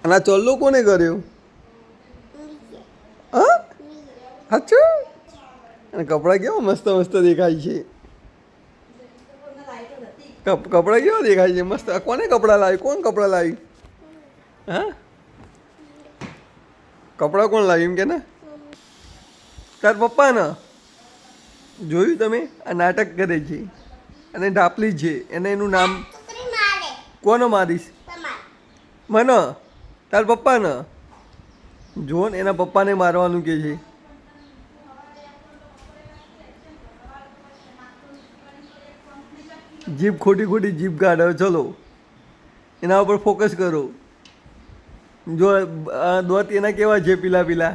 અને આ ચોલ્લો કોને કર્યો? હા સાચું? અને કપડાં કેવા મસ્ત મસ્ત દેખાય છે. કપડાં કેવા દેખાય છે મસ્ત. કોને કપડાં લાવી? કોણ કપડાં લાવી? હા કપડાં કોણ લાવી એમ કે ને? તાર પપ્પાને જોયું તમે? આ નાટક કરે છે અને ઢાપલી છે એને એનું નામ કોને મારીશ? મને? તાર પપ્પાને? જુઓ ને એના પપ્પાને મારવાનું કે છે. જીભ ખોટી ખોટી જીભ કાઢો. ચલો એના ઉપર ફોકસ કરો. જો દોત એના કેવા છે પીલા પીલા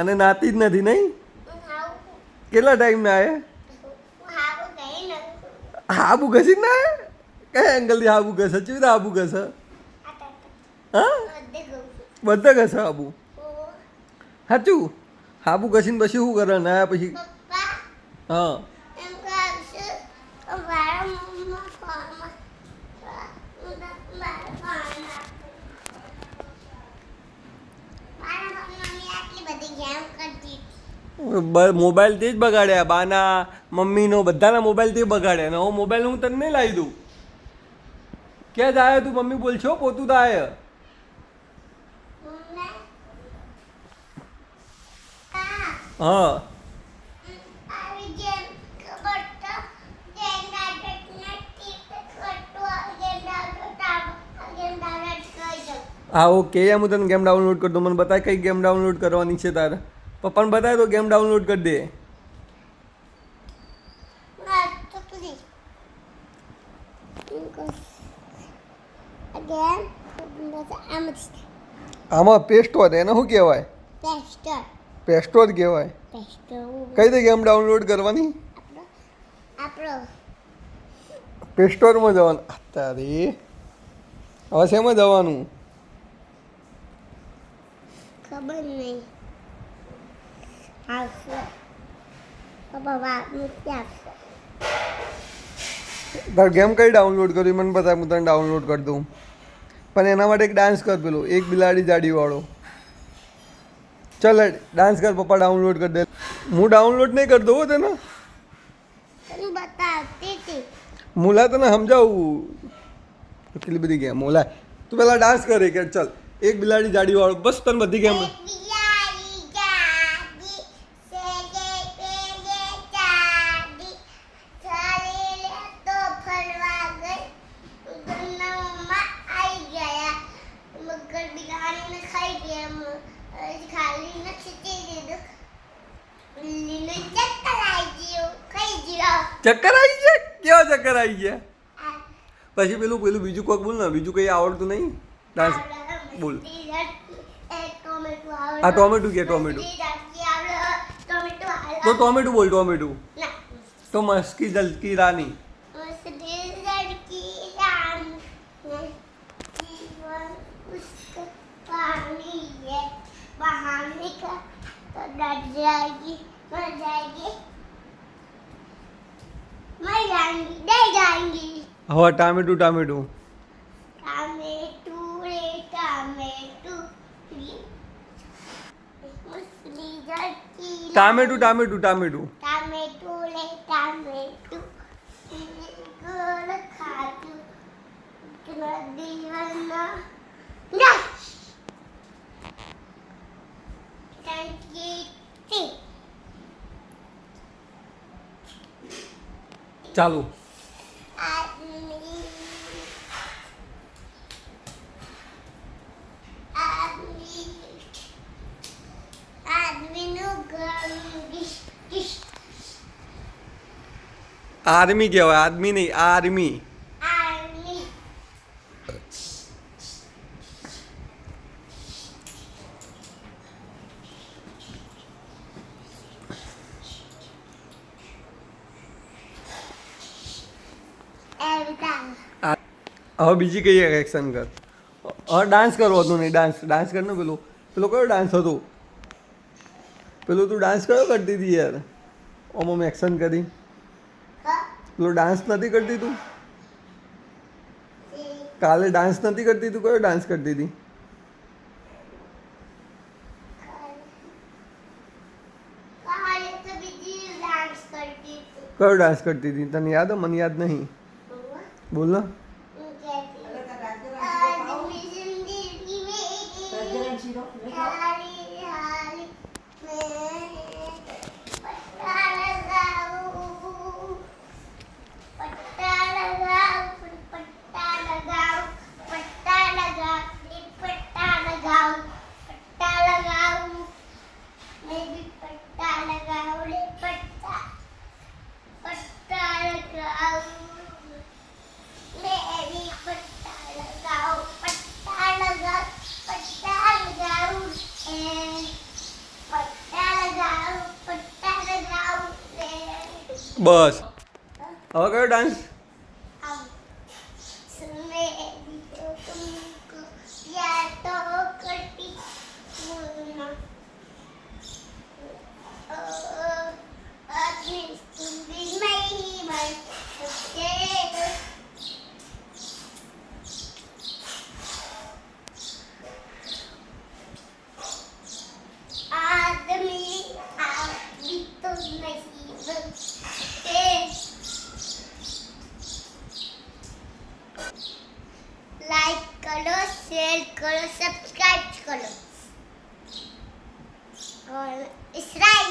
અને નાતી જ નથી નહીં? કેટલા ટાઈમ ના આવ્યા? હાબુ ઘસી ના આવ્યા? કયા એંગલથી હાબુ ઘસે? ચેવી રીતે હાબુ ઘસે? હા બધા ઘસે હાબુ? સાચું? હાબુ ઘસીને પછી શું કરે ના પછી? હા મોબાઈલથી જ બગાડ્યા. બાના મમ્મીનો બધાના મોબાઈલથી બગાડ્યા. નવો મોબાઈલ હું તને નહીં લાવી દઉં. ક્યાં જાય તું? મમ્મી બોલશો પોતું તો આય. હા હા ઓકે હું તને ગેમ ડાઉનલોડ કરી દઉં. મને બતાય કઈ ગેમ ડાઉનલોડ કરવાની છે તારે? પપ્પાને બતાય તો ગેમ ડાઉનલોડ કરી દે. આમાં પેસ્ટોર એને શું કહેવાય? પેસ્ટોર કહેવાય. કઈ રીતે ગેમ ડાઉનલોડ કરવાની? પેસ્ટોરમાં જવાનું. તારી હવે શેમાં જવાનું? ખબર નહીં. તાર ગેમ કઈ ડાઉનલોડ કરવી મને બતાય, હું તને ડાઉનલોડ કરી દઉં. પણ એના માટે એક ડાન્સ કર પેલો એક બિલાડી જાડીવાળો. ચાલ ડાન્સ કર. પપ્પા ડાઉનલોડ કરી દે. હું ડાઉનલોડ નહીં કરી દઉં તને. મુલા તને સમજાવું કેટલી બધી ગેમ. મોલા તું પેલા ડાન્સ કરે કે ચાલ એક બિલાડી જાડીવાળો. બસ તને બધી ગેમ ચક્કર આવી ગયા? કેવા ચક્કર આવી ગયા? પછી પેલું પેલું બીજું કોઈક બોલ ને. બીજું કંઈ આવડતું નહીં ડાન્સ બોલ. આ ટોમેટો કે ટોમેટો તો ટોમેટો બોલ. ટોમેટો તો મસ્કી જલકી રાની. હવે ટામેટું ટામેટું ટામેટું ટામેટું ટામેટું ચાલુ. આર્મી કહેવાય. આદમી નહીં આર્મી. હવે બીજી કઈ એક્શન કર. હવે ડાન્સ કરવાનું નહીં. ડાન્સ કર ને. પેલો પેલો કયો ડાન્સ હતો? પેલો તું ડાન્સ કયો કરતી હતી યાર? ઓમ એક્શન કરી. પેલો ડાન્સ નથી કરતી તું? કાલે ડાન્સ નથી કરતી, તું કયો ડાન્સ કરતી હતી? કાલે તો બીજી ડાન્સ કરતી હતી. કયો ડાન્સ કરતી હતી? તને યાદ હે? મને યાદ નહીં. બોલ ને. હું કહેતી અરે તાર રાજગરા આદમી જિંદગી મેં શીરો હારી હારી મેં પટ્ટા લગાઉં પટ્ટા લગાઉં પટ્ટા લગાઉં પટ્ટા લગાઉં પટ્ટા લગાઉં પટ્ટા લગાઉં મેં भी पट्टा लगाऊं रे पट्टा पट्टा लगाऊं मैं भी पट्टा लगाऊं पट्टा लगाऊं पट्टा लगाऊं पट्टा लगाऊं पट्टा लगाऊं रे બસ. હવે કયો ડાન્સ? अब सुने भी तो तुमको प्यार तो करती हूँ आदमी जिंदगी में ही बन सकते आदमी आदमी तो नहीं बन सकते लाइक करो शेयर करो सब्सक्राइब करो और इसराइल